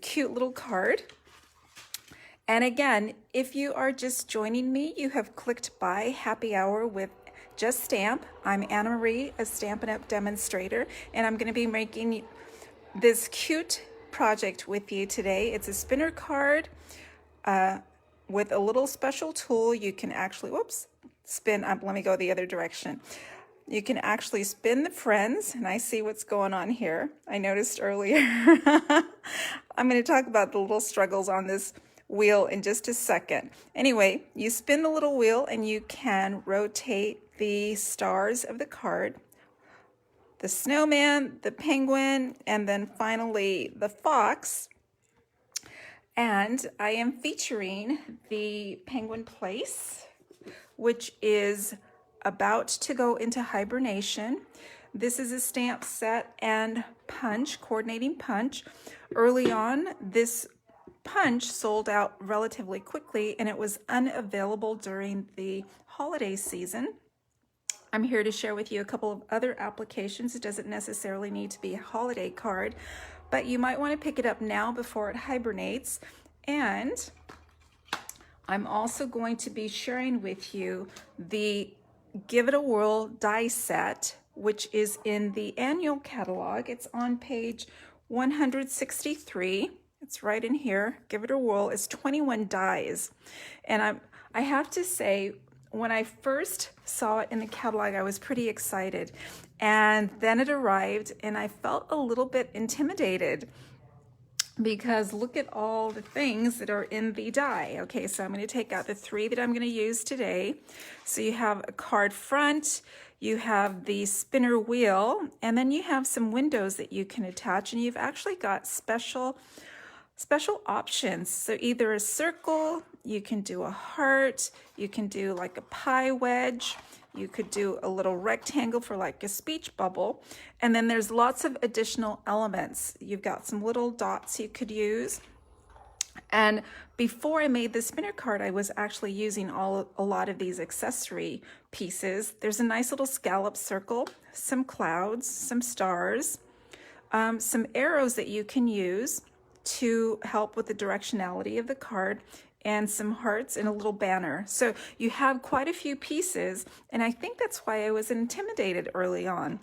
Cute little card. And again, if you are just joining me, you have clicked by Happy Hour with Just Stamp. I'm Anna Marie, a Stampin' Up demonstrator, and I'm going to be making this cute project with you today. It's a spinner card with a little special tool. You can actually, spin up. Let me go the other direction. You can actually spin the friends, and I see what's going on here. I noticed earlier. I'm going to talk about the little struggles on this wheel in just a second. Anyway, you spin the little wheel and you can rotate the stars of the card, the snowman, the penguin, and then finally the fox. And I am featuring the penguin place, which is about to go into hibernation. This is a stamp set and punch, coordinating punch. Early on, this punch sold out relatively quickly and it was unavailable during the holiday season. I'm here to share with you a couple of other applications. It doesn't necessarily need to be a holiday card, but you might want to pick it up now before it hibernates. And I'm also going to be sharing with you the Give It a Whirl die set, which is in the annual catalog. It's on page 163. It's right in here. Give It a Whirl is 21 dies. And I have to say, when I first saw it in the catalog, I was pretty excited. And then it arrived and I felt a little bit intimidated because look at all the things that are in the die. Okay, so I'm going to take out the 3 that I'm going to use today. So you have a card front, you have the spinner wheel, and then you have some windows that you can attach, and you've actually got special options. So either a circle, you can do a heart, you can do like a pie wedge, you could do a little rectangle for like a speech bubble, and then there's lots of additional elements. You've got some little dots you could use. And before I made the spinner card, I was actually using a lot of these accessory pieces. There's a nice little scallop circle, some clouds, some stars, some arrows that you can use to help with the directionality of the card, and some hearts and a little banner. So you have quite a few pieces, and I think that's why I was intimidated early on.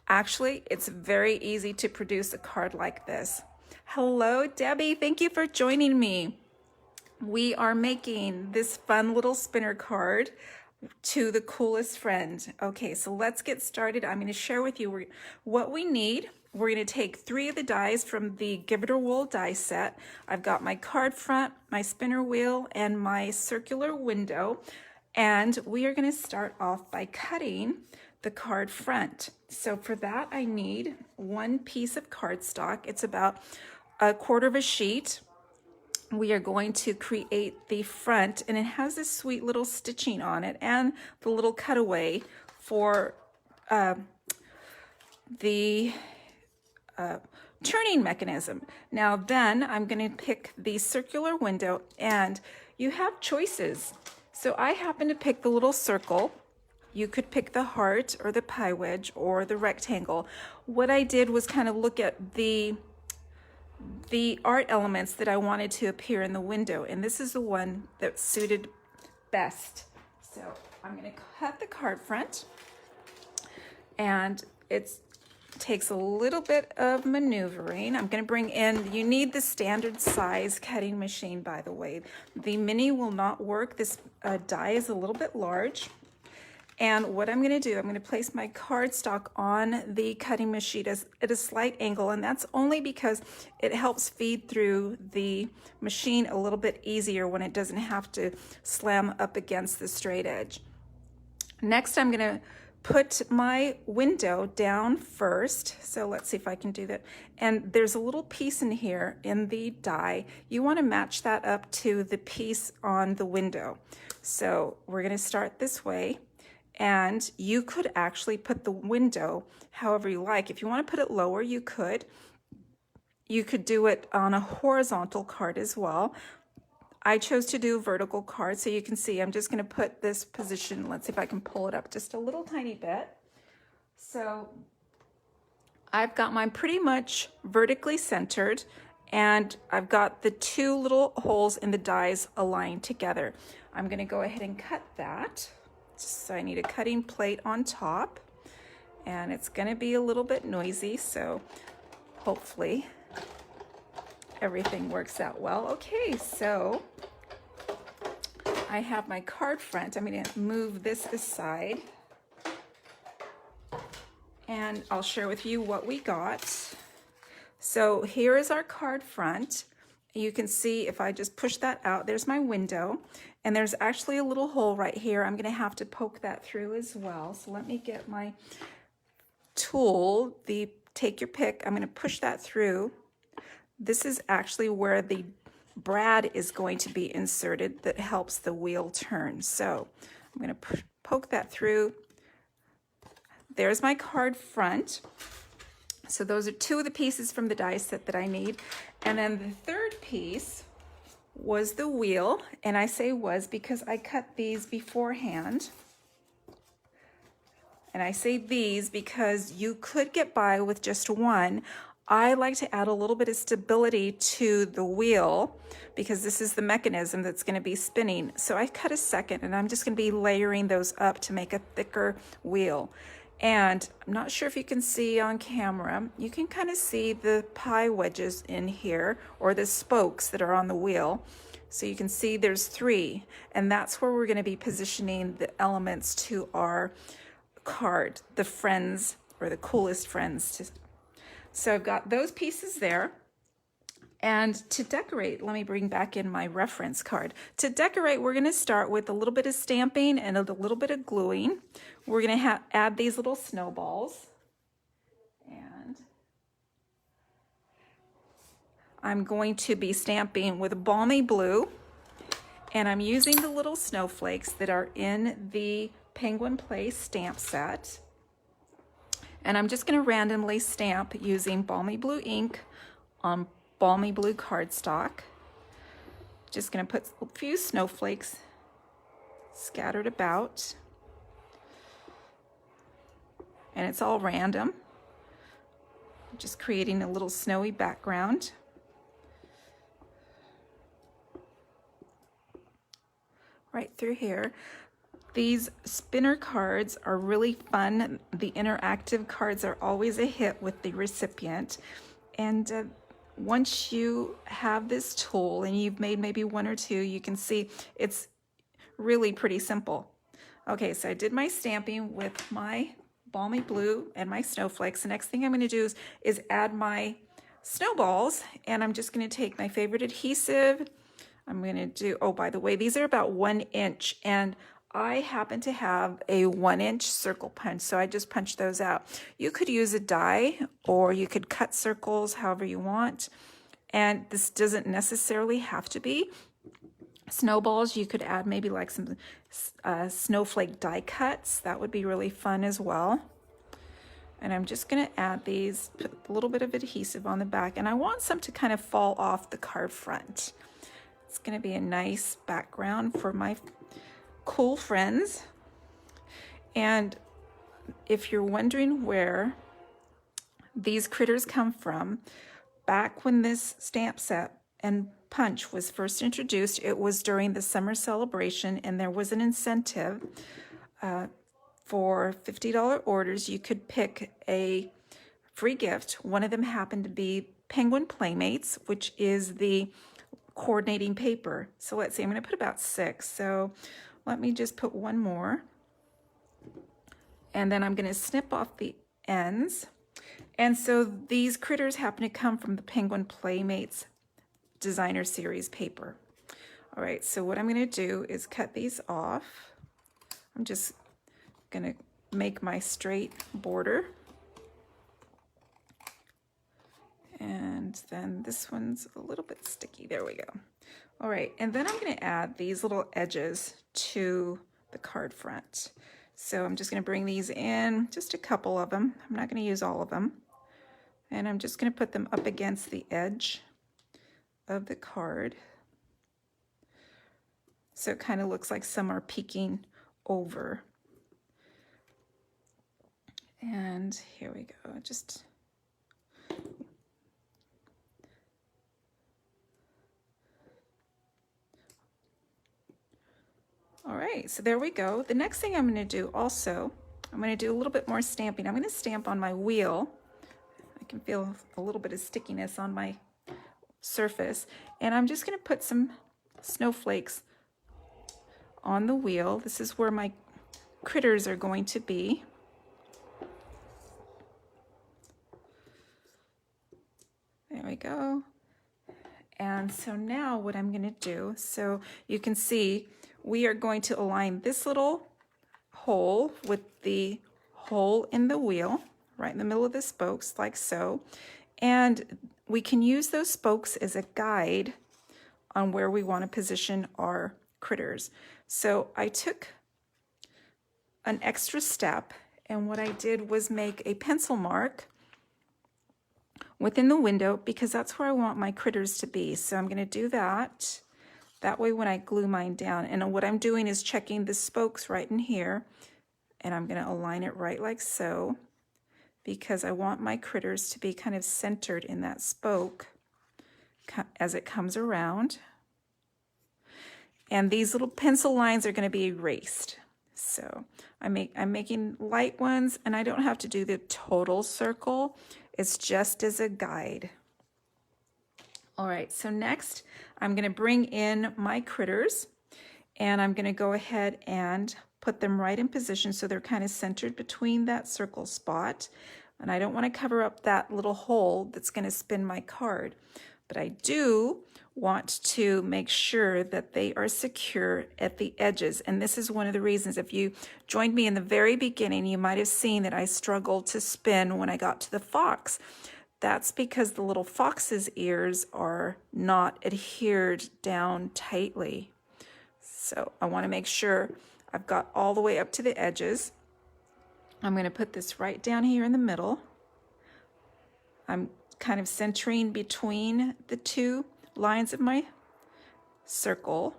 Actually, it's very easy to produce a card like this. Hello, Debbie. Thank you for joining me. We are making this fun little spinner card to the coolest friend. Okay, so let's get started. I'm going to share with you what we need. We're going to take 3 of the dies from the Give It a Whirl die set. I've got my card front, my spinner wheel, and my circular window. And we are going to start off by cutting the card front. So for that, I need 1 piece of cardstock. It's about 1/4 of a sheet. We are going to create the front, and it has this sweet little stitching on it and the little cutaway for the turning mechanism. Now then I'm going to pick the circular window, and you have choices. So I happen to pick the little circle. You could pick the heart or the pie wedge or the rectangle. What I did was kind of look at the art elements that I wanted to appear in the window, and this is the one that suited best. So I'm going to cut the card front, and it takes a little bit of maneuvering. I'm going to bring in, you need the standard size cutting machine, by the way. The mini will not work. This die is a little bit large. And what I'm going to do, I'm going to place my cardstock on the cutting machine at a slight angle, and that's only because it helps feed through the machine a little bit easier when it doesn't have to slam up against the straight edge. Next, I'm going to put my window down first. So let's see if I can do that. And there's a little piece in here in the die. You want to match that up to the piece on the window. So we're going to start this way. And you could actually put the window however you like. If you want to put it lower, you could. You could do it on a horizontal card as well. I chose to do a vertical card, so you can see I'm just going to put this position. Let's see if I can pull it up just a little tiny bit. So I've got mine pretty much vertically centered, and I've got the two little holes in the dies aligned together. I'm going to go ahead and cut that. So I need a cutting plate on top, and it's going to be a little bit noisy, so hopefully everything works out well. Okay, so I have my card front. I'm going to move this aside, and I'll share with you what we got. So here is our card front. You can see if I just push that out, there's my window, and there's actually a little hole right here. I'm going to have to poke that through as well. So let me get my tool, the take your pick. I'm going to push that through. This is actually where the brad is going to be inserted that helps the wheel turn. So I'm going to poke that through. There's my card front. So those are two of the pieces from the die set that I need. And then the third piece was the wheel. And I say was because I cut these beforehand. And I say these because you could get by with just one. I like to add a little bit of stability to the wheel because this is the mechanism that's going to be spinning. So I cut a second, and I'm just going to be layering those up to make a thicker wheel. And I'm not sure if you can see on camera, you can kind of see the pie wedges in here, or the spokes that are on the wheel. So you can see there's 3, and that's where we're going to be positioning the elements to our card, the friends, or the coolest friends. So I've got those pieces there. And to decorate, let me bring back in my reference card. To decorate, we're going to start with a little bit of stamping and a little bit of gluing. We're going to add these little snowballs. And I'm going to be stamping with balmy blue. And I'm using the little snowflakes that are in the Penguin Play stamp set. And I'm just going to randomly stamp using balmy blue ink on balmy blue cardstock. Just going to put a few snowflakes scattered about. And it's all random. Just creating a little snowy background. Right through here. These spinner cards are really fun. The interactive cards are always a hit with the recipient. And once you have this tool and you've made maybe 1 or 2, you can see it's really pretty simple. Okay, so I did my stamping with my balmy blue and my snowflakes. The next thing I'm going to do is add my snowballs, and I'm just going to take my favorite adhesive. I'm going to do, oh, by the way, these are about 1 inch, and I happen to have a 1-inch circle punch, so I just punched those out. You could use a die, or you could cut circles however you want. And this doesn't necessarily have to be snowballs. You could add maybe like some snowflake die cuts. That would be really fun as well. And I'm just going to add these, put a little bit of adhesive on the back, and I want some to kind of fall off the card front. It's going to be a nice background for my cool friends. And if you're wondering where these critters come from, back when this stamp set and punch was first introduced, it was during the summer celebration, and there was an incentive for $50 orders. You could pick a free gift. One of them happened to be Penguin Playmates, which is the coordinating paper. So let's see, I'm going to put about 6. So let me just put 1 more. And then I'm going to snip off the ends. And so these critters happen to come from the Penguin Playmates Designer Series paper. All right, so what I'm going to do is cut these off. I'm just going to make my straight border. And then this one's a little bit sticky. There we go. All right, and then I'm going to add these little edges to the card front. So I'm just going to bring these in, just a couple of them. I'm not going to use all of them. And I'm just going to put them up against the edge of the card. So it kind of looks like some are peeking over. And here we go. All right, so there we go. The next thing I'm going to do also, I'm going to do a little bit more stamping. I'm going to stamp on my wheel. I can feel a little bit of stickiness on my surface. And I'm just going to put some snowflakes on the wheel. This is where my critters are going to be. There we go. And so now what I'm going to do, so you can see we are going to align this little hole with the hole in the wheel, right in the middle of the spokes, like so. And we can use those spokes as a guide on where we want to position our critters. So I took an extra step, and what I did was make a pencil mark within the window because that's where I want my critters to be. So I'm going to do that. That way when I glue mine down, and what I'm doing is checking the spokes right in here, and I'm going to align it right like so because I want my critters to be kind of centered in that spoke as it comes around. And these little pencil lines are going to be erased. So I'm making light ones, and I don't have to do the total circle. It's just as a guide. All right, so next I'm going to bring in my critters, and I'm going to go ahead and put them right in position so they're kind of centered between that circle spot. And I don't want to cover up that little hole that's going to spin my card, but I do want to make sure that they are secure at the edges. And this is one of the reasons, if you joined me in the very beginning, you might have seen that I struggled to spin when I got to the fox. That's because the little fox's ears are not adhered down tightly. So I want to make sure I've got all the way up to the edges. I'm going to put this right down here in the middle. I'm kind of centering between the two lines of my circle,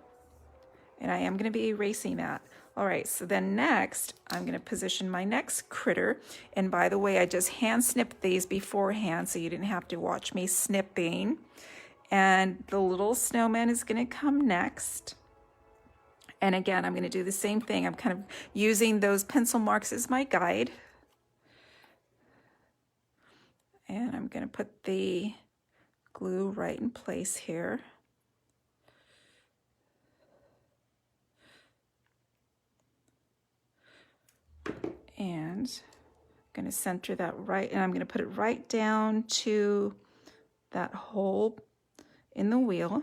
and I am going to be erasing that. All right, so then next I'm going to position my next critter, and by the way, I just hand snipped these beforehand so you didn't have to watch me snipping. And the little snowman is going to come next, and again I'm going to do the same thing. I'm kind of using those pencil marks as my guide, and I'm going to put the glue right in place here. And I'm going to center that right, and I'm going to put it right down to that hole in the wheel.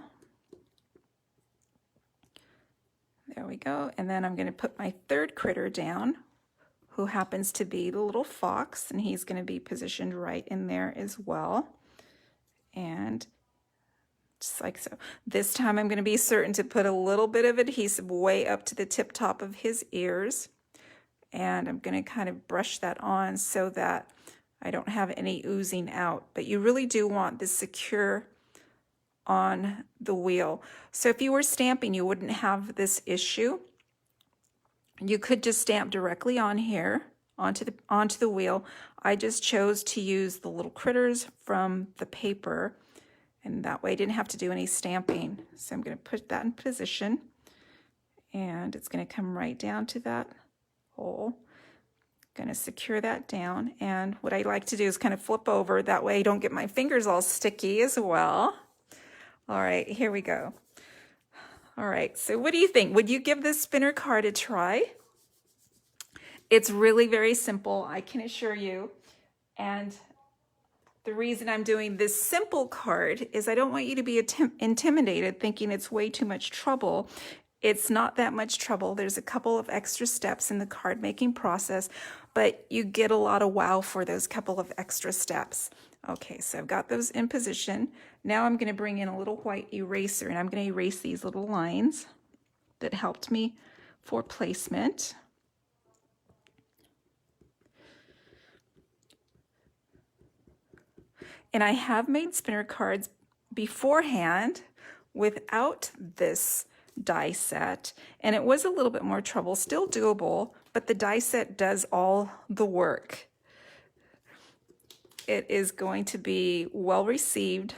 There we go. And then I'm going to put my third critter down, who happens to be the little fox, and he's going to be positioned right in there as well. And just like so. This time I'm going to be certain to put a little bit of adhesive way up to the tip top of his ears. And I'm going to kind of brush that on so that I don't have any oozing out. But you really do want this secure on the wheel. So if you were stamping, you wouldn't have this issue. You could just stamp directly on here, onto the wheel. I just chose to use the little critters from the paper, and that way I didn't have to do any stamping. So I'm going to put that in position, and it's going to come right down to that hole. Going to secure that down, and what I like to do is kind of flip over, that way I don't get my fingers all sticky as well. All right, here we go. All right, so what do you think? Would you give this spinner card a try? It's really very simple, I can assure you. And the reason I'm doing this simple card is I don't want you to be intimidated thinking it's way too much trouble. It's not that much trouble. There's a couple of extra steps in the card making process, but you get a lot of wow for those couple of extra steps. Okay, so I've got those in position. Now I'm going to bring in a little white eraser, and I'm going to erase these little lines that helped me for placement. And I have made spinner cards beforehand without this die set, and it was a little bit more trouble, still doable, but the die set does all the work. It is going to be well received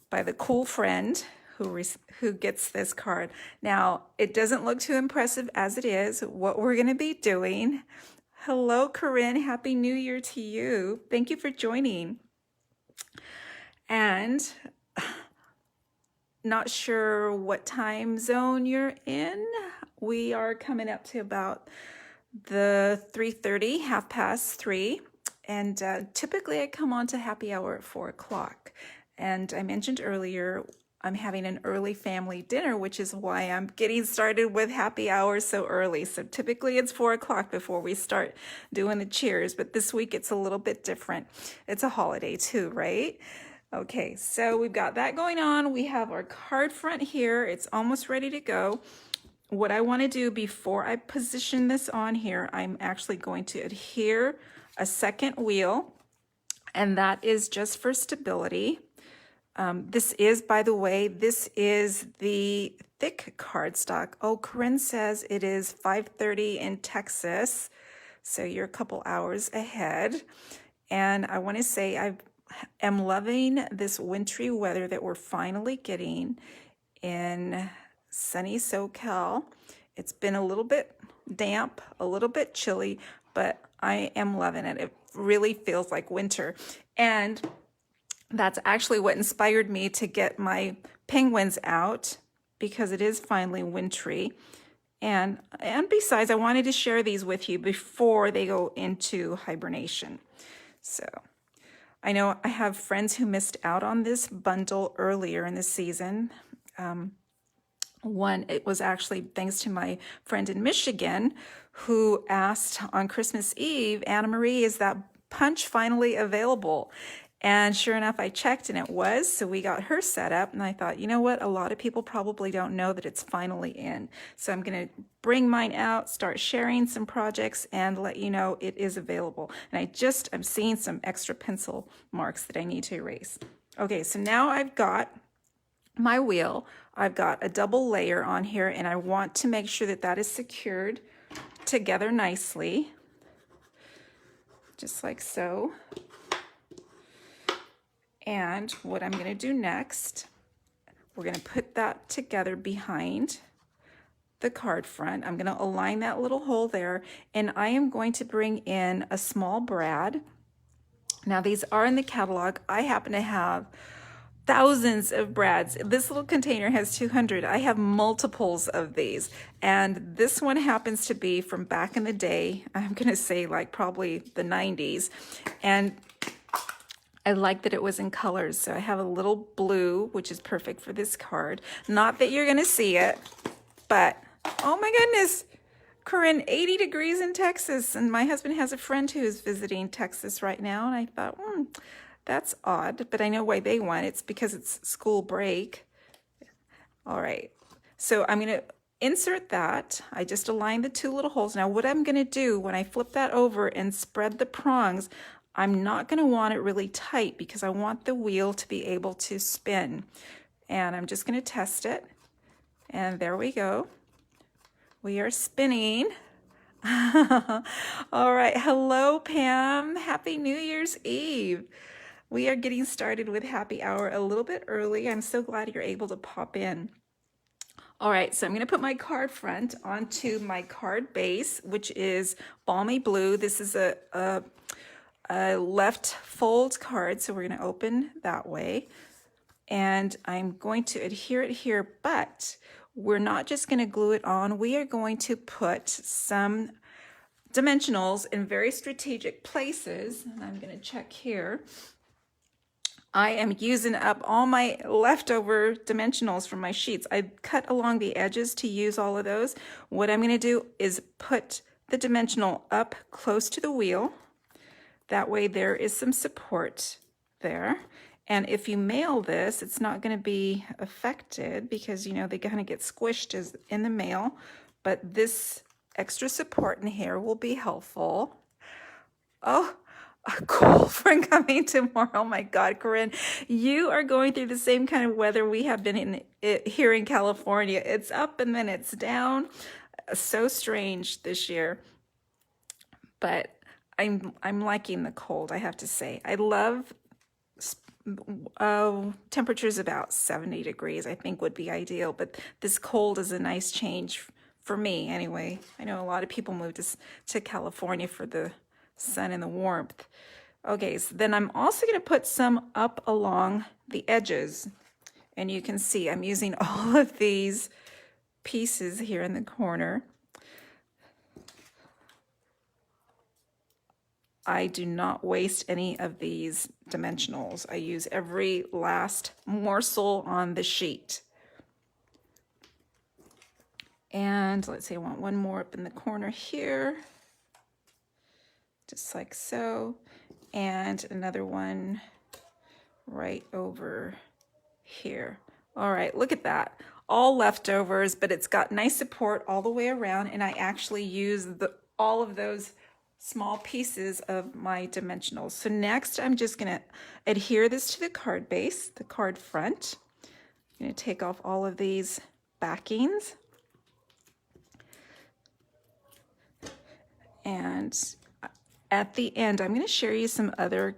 by the cool friend who gets this card. Now, it doesn't look too impressive as it is, what we're going to be doing. Hello, Corinne. Happy New Year to you. Thank you for joining. And not sure what time zone you're in. We are coming up to about the 3:30, 3:30. And typically I come on to happy hour at 4 o'clock. And I mentioned earlier, I'm having an early family dinner, which is why I'm getting started with happy hour so early. So typically it's 4 o'clock before we start doing the cheers, but this week it's a little bit different. It's a holiday too, right? Okay, so we've got that going on. We have our card front here. It's almost ready to go. What I want to do before I position this on here, I'm actually going to adhere a second wheel, and that is just for stability. This is, by the way, this is the thick cardstock. Oh, Corinne says it is 5:30 in Texas, so you're a couple hours ahead. And I want to say I am loving this wintry weather that we're finally getting in sunny SoCal. It's been a little bit damp, a little bit chilly, but I am loving it. It really feels like winter. And that's actually what inspired me to get my penguins out, because it is finally wintry. And besides, I wanted to share these with you before they go into hibernation. So I know I have friends who missed out on this bundle earlier in the season. One, it was actually thanks to my friend in Michigan who asked on Christmas Eve, Anna Marie, is that punch finally available? And sure enough, I checked and it was, so we got her set up, and I thought, you know what, a lot of people probably don't know that it's finally in. So I'm gonna bring mine out, start sharing some projects, and let you know it is available. And I'm seeing some extra pencil marks that I need to erase. Okay, so now I've got my wheel. I've got a double layer on here, and I want to make sure that that is secured together nicely, just like so. And what I'm going to do next, we're going to put that together behind the card front. I'm going to align that little hole there, and I am going to bring in a small brad. Now these are in the catalog. I happen to have thousands of brads. This little container has 200. I have multiples of these, and this one happens to be from back in the day. I'm going to say like probably the 90s, and I like that it was in colors. So I have a little blue, which is perfect for this card. Not that you're going to see it, but oh my goodness, Corinne, 80 degrees in Texas. And my husband has a friend who is visiting Texas right now. And I thought, that's odd, but I know why they went. It's because it's school break. All right, so I'm going to insert that. I just aligned the two little holes. Now what I'm going to do when I flip that over and spread the prongs, I'm not going to want it really tight because I want the wheel to be able to spin. And I'm just going to test it. And there we go. We are spinning. All right. Hello, Pam. Happy New Year's Eve. We are getting started with happy hour a little bit early. I'm so glad you're able to pop in. All right, so I'm going to put my card front onto my card base, which is balmy blue. This is a left fold card, so we're going to open that way. And I'm going to adhere it here, but we're not just going to glue it on. We are going to put some dimensionals in very strategic places. And I'm going to check here. I am using up all my leftover dimensionals from my sheets. I cut along the edges to use all of those. What I'm going to do is put the dimensional up close to the wheel. That way there is some support there. And if you mail this, it's not going to be affected because, you know, they kind of get squished as in the mail. But this extra support in here will be helpful. Oh, a cold front coming tomorrow. Oh my God, Corinne, you are going through the same kind of weather we have been in here in California. It's up and then it's down. So strange this year. But I'm liking the cold, I have to say. I love temperature is about 70 degrees, I think would be ideal, but this cold is a nice change for me anyway. I know a lot of people move to California for the sun and the warmth. Okay, so then I'm also going to put some up along the edges, and you can see I'm using all of these pieces here in the corner. I do not waste any of these dimensionals. I use every last morsel on the sheet. And let's see, I want one more up in the corner here, just like so, and another one right over here. All right, look at that. All leftovers, but it's got nice support all the way around, and I actually use all of those small pieces of my dimensionals. So next, I'm just gonna adhere this to the card base, the card front. I'm gonna take off all of these backings. And at the end, I'm gonna share you some other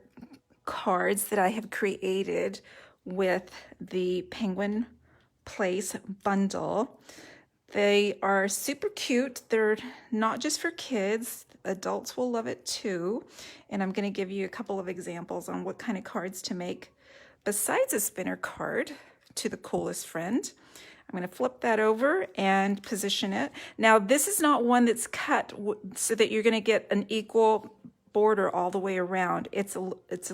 cards that I have created with the Penguin Place bundle. They are super cute. They're not just for kids. Adults will love it too. And I'm going to give you a couple of examples on what kind of cards to make besides a spinner card to the coolest friend. I'm going to flip that over and position it. Now, this is not one that's cut so that you're going to get an equal border all the way around. It's a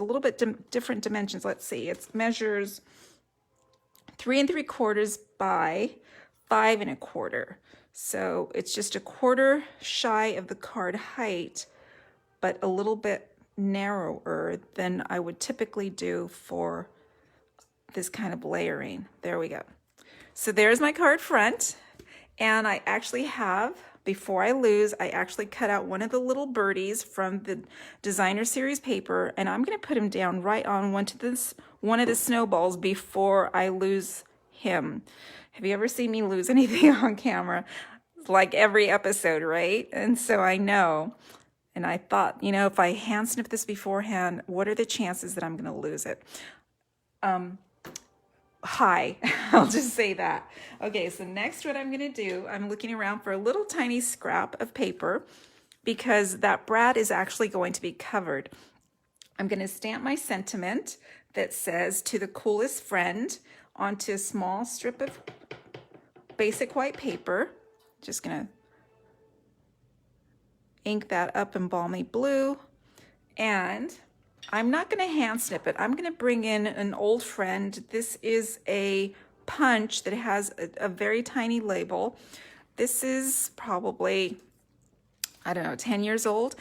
little bit different dimensions. Let's see. It measures 3 3/4 by 5 1/4. So it's just a quarter shy of the card height, but a little bit narrower than I would typically do for this kind of layering. There we go. So there's my card front, and I actually have, before I lose, I actually cut out one of the little birdies from the designer series paper, and I'm going to put him down right on one of the snowballs before I lose him. Have you ever seen me lose anything on camera? Like every episode, right? And so I know. And I thought, you know, if I hand snip this beforehand, what are the chances that I'm going to lose it? High. I'll just say that. Okay, so next what I'm going to do, I'm looking around for a little tiny scrap of paper because that brad is actually going to be covered. I'm going to stamp my sentiment that says "to the coolest friend" onto a small strip of basic white paper. Just going to ink that up in balmy blue, and I'm not going to hand snip it. I'm going to bring in an old friend. This is a punch that has a very tiny label. This is probably, I don't know, 10 years old,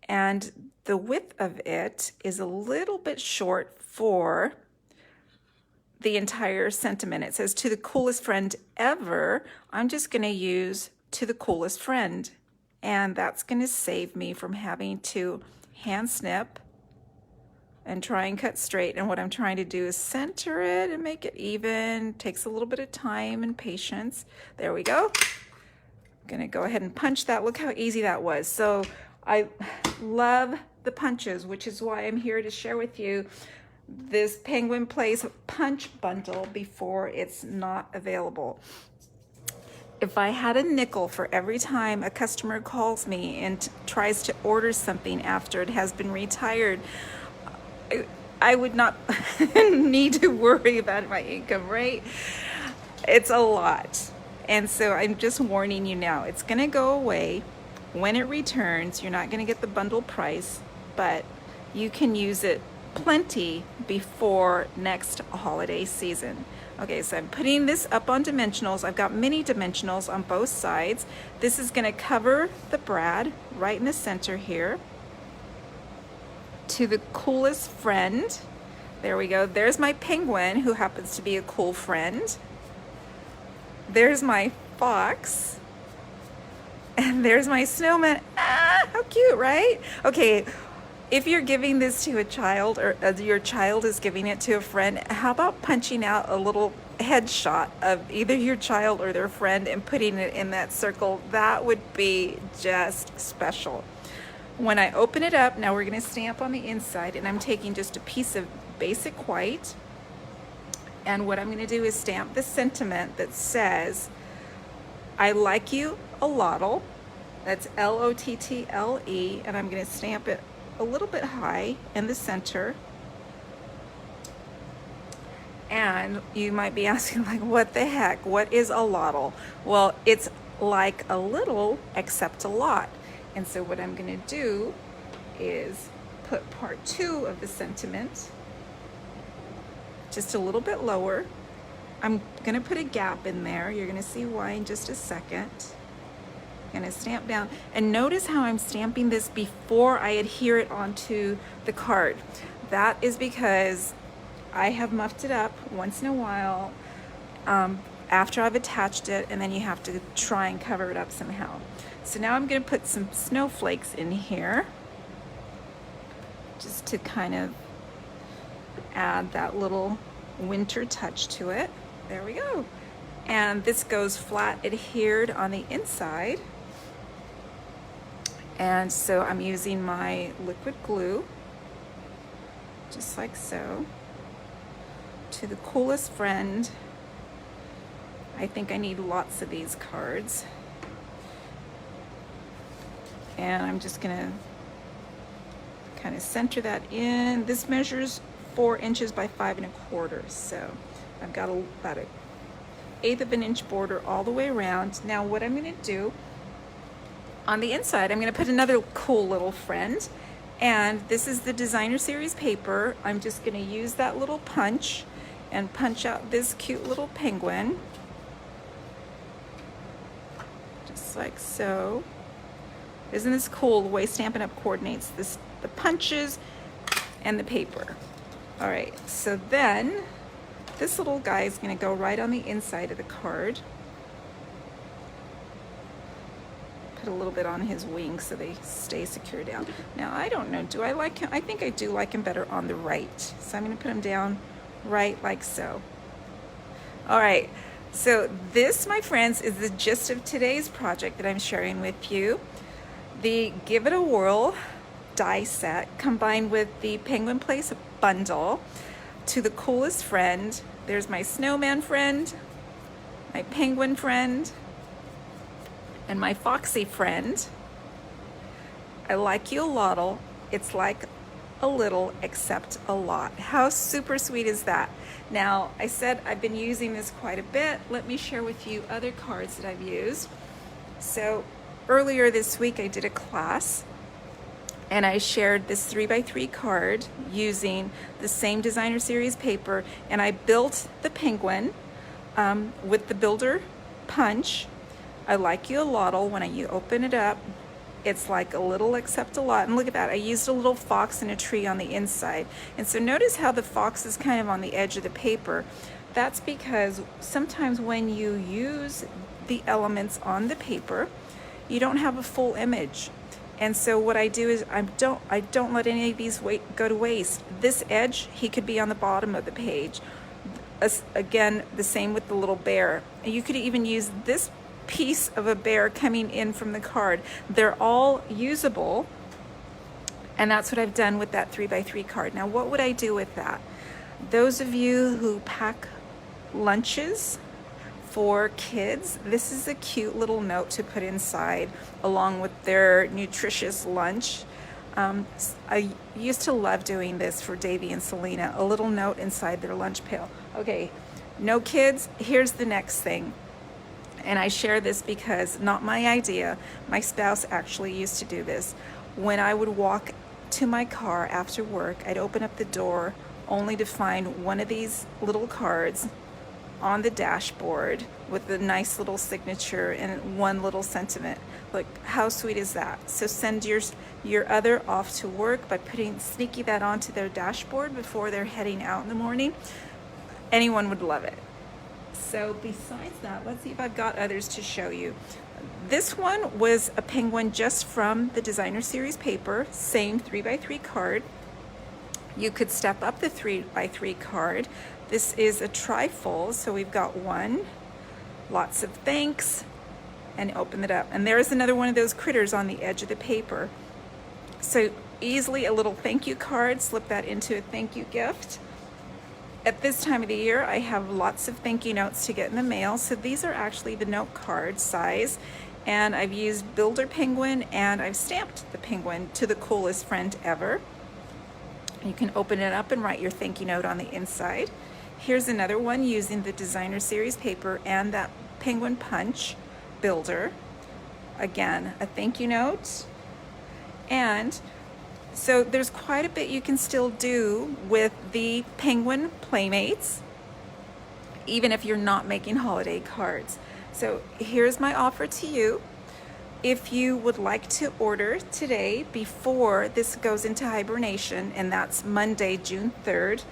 and the width of it is a little bit short for the entire sentiment. It says "to the coolest friend ever." I'm just going to use "to the coolest friend," and that's going to save me from having to hand snip and try and cut straight. And what I'm trying to do is center it and make it even. Takes a little bit of time and patience. There we go. I'm gonna go ahead and punch that. Look how easy that was. So I love the punches, which is why I'm here to share with you this Penguin Place punch bundle before it's not available. If I had a nickel for every time a customer calls me and tries to order something after it has been retired, I would not need to worry about my income, right? It's a lot. And so I'm just warning you now, it's going to go away. When it returns, you're not going to get the bundle price, but you can use it plenty before next holiday season. Okay, so I'm putting this up on dimensionals. I've got mini dimensionals on both sides. This is going to cover the brad right in the center here. "To the coolest friend." There we go. There's my penguin, who happens to be a cool friend. There's my fox. And there's my snowman. Ah, how cute, right? Okay, if you're giving this to a child, or your child is giving it to a friend, how about punching out a little headshot of either your child or their friend and putting it in that circle? That would be just special. When I open it up, now we're going to stamp on the inside, and I'm taking just a piece of basic white. And what I'm going to do is stamp the sentiment that says, I like you a lottle. That's L-O-T-T-L-E, and I'm going to stamp it a little bit high in the center. And you might be asking, like, what the heck? What is a lottle? Well, it's like a little except a lot. And so what I'm going to do is put part 2 of the sentiment just a little bit lower. I'm going to put a gap in there. You're going to see why in just a second. I'm going to stamp down. And notice how I'm stamping this before I adhere it onto the card. That is because I have muffed it up once in a while after I've attached it, and then you have to try and cover it up somehow. So now I'm going to put some snowflakes in here just to kind of add that little winter touch to it. There we go. And this goes flat adhered on the inside. And so I'm using my liquid glue, just like so. To the coolest friend. I think I need lots of these cards. And I'm just gonna kind of center that in. This measures 4 inches by 5 1/4. So I've got about an 1/8 of an inch border all the way around. Now what I'm gonna do on the inside, I'm gonna put another cool little friend. And this is the designer series paper. I'm just gonna use that little punch and punch out this cute little penguin. Just like so. Isn't this cool the way Stampin' Up coordinates this, the punches and the paper. All right, so then this little guy is gonna go right on the inside of the card. Put a little bit on his wings so they stay secure down. Now, I don't know, do I like him? I think I do like him better on the right. So I'm gonna put him down right like so. All right, so this, my friends, is the gist of today's project that I'm sharing with you. The Give It a Whirl die set combined with the Penguin Place bundle. To the coolest friend, there's my snowman friend, my penguin friend, and my foxy friend. I like you a lottle. It's like a little except a lot. How super sweet is that? Now, I said I've been using this quite a bit. Let me share with you other cards that I've used. So earlier this week I did a class and I shared this 3x3 card using the same designer series paper, and I built the penguin with the builder punch. I like you a lottle. When you open it up, it's like a little except a lot. And look at that, I used a little fox and a tree on the inside. And so notice how the fox is kind of on the edge of the paper. That's because sometimes when you use the elements on the paper, you don't have a full image. And so what I do is I don't let any of these go to waste. This edge, he could be on the bottom of the page. Again, the same with the little bear. You could even use this piece of a bear coming in from the card. They're all usable, and that's what I've done with that 3x3 card. Now, what would I do with that? Those of you who pack lunches for kids, this is a cute little note to put inside along with their nutritious lunch. I used to love doing this for Davy and Selena, a little note inside their lunch pail. Okay, no kids, here's the next thing. And I share this because, not my idea, my spouse actually used to do this. When I would walk to my car after work, I'd open up the door only to find one of these little cards on the dashboard with a nice little signature and one little sentiment. Like, how sweet is that? So send your other off to work by sneaking that onto their dashboard before they're heading out in the morning. Anyone would love it. So besides that, let's see if I've got others to show you. This one was a penguin just from the designer series paper, same 3x3 card. You could step up the 3x3 card. This is a trifold, so we've got one, lots of thanks, and open it up. And there's another one of those critters on the edge of the paper. So easily a little thank you card, slip that into a thank you gift. At this time of the year, I have lots of thank you notes to get in the mail. So these are actually the note card size. And I've used Builder Penguin and I've stamped the penguin to the coolest friend ever. You can open it up and write your thank you note on the inside. Here's another one using the Designer Series paper and that penguin punch builder. Again, a thank you note. And so there's quite a bit you can still do with the Penguin Playmates, even if you're not making holiday cards. So here's my offer to you. If you would like to order today before this goes into hibernation, and that's Monday, June 3rd,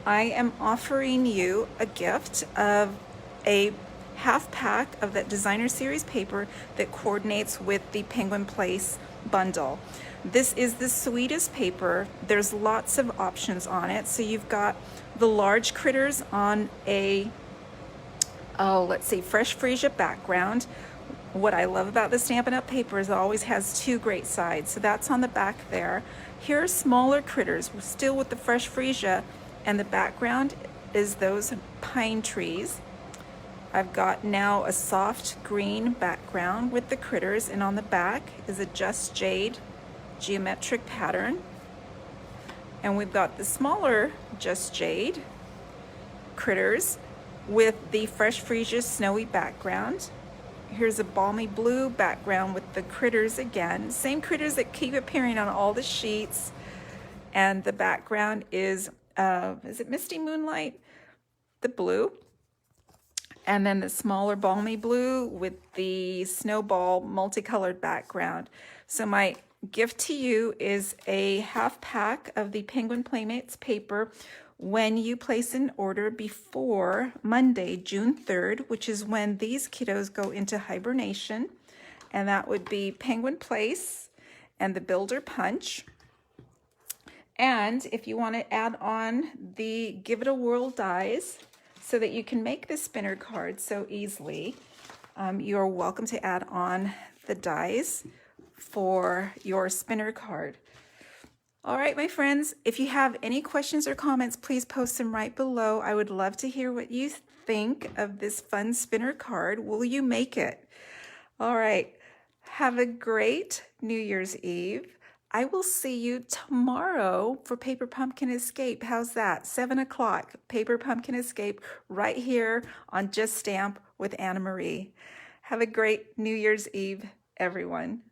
I am offering you a gift of a half pack of that Designer Series paper that coordinates with the Penguin Place bundle. This is the sweetest paper. There's lots of options on it. So you've got the large critters on a, let's see, fresh freesia background. What I love about the Stampin' Up! Paper is it always has two great sides. So that's on the back there. Here are smaller critters, still with the fresh freesia, and the background is those pine trees. I've got now a soft green background with the critters, and on the back is a Just Jade geometric pattern. And we've got the smaller Just Jade critters with the fresh freesia snowy background. Here's a balmy blue background with the critters again, same critters that keep appearing on all the sheets. And the background is it Misty Moonlight? The blue. And then the smaller balmy blue with the snowball multicolored background. So my gift to you is a half pack of the Penguin Playmates paper when you place an order before Monday, June 3rd, which is when these kiddos go into hibernation. And that would be Penguin Place and the Builder Punch. And if you want to add on the Give It a Whirl Dies, so that you can make the spinner card so easily, you're welcome to add on the dies for your spinner card. All right, my friends, if you have any questions or comments, please post them right below. I would love to hear what you think of this fun spinner card. Will you make it? All right, have a great New Year's Eve. I will see you tomorrow for Paper Pumpkin Escape. How's that? 7 o'clock, Paper Pumpkin Escape, right here on Just Stamp with Anna Marie. Have a great New Year's Eve, everyone.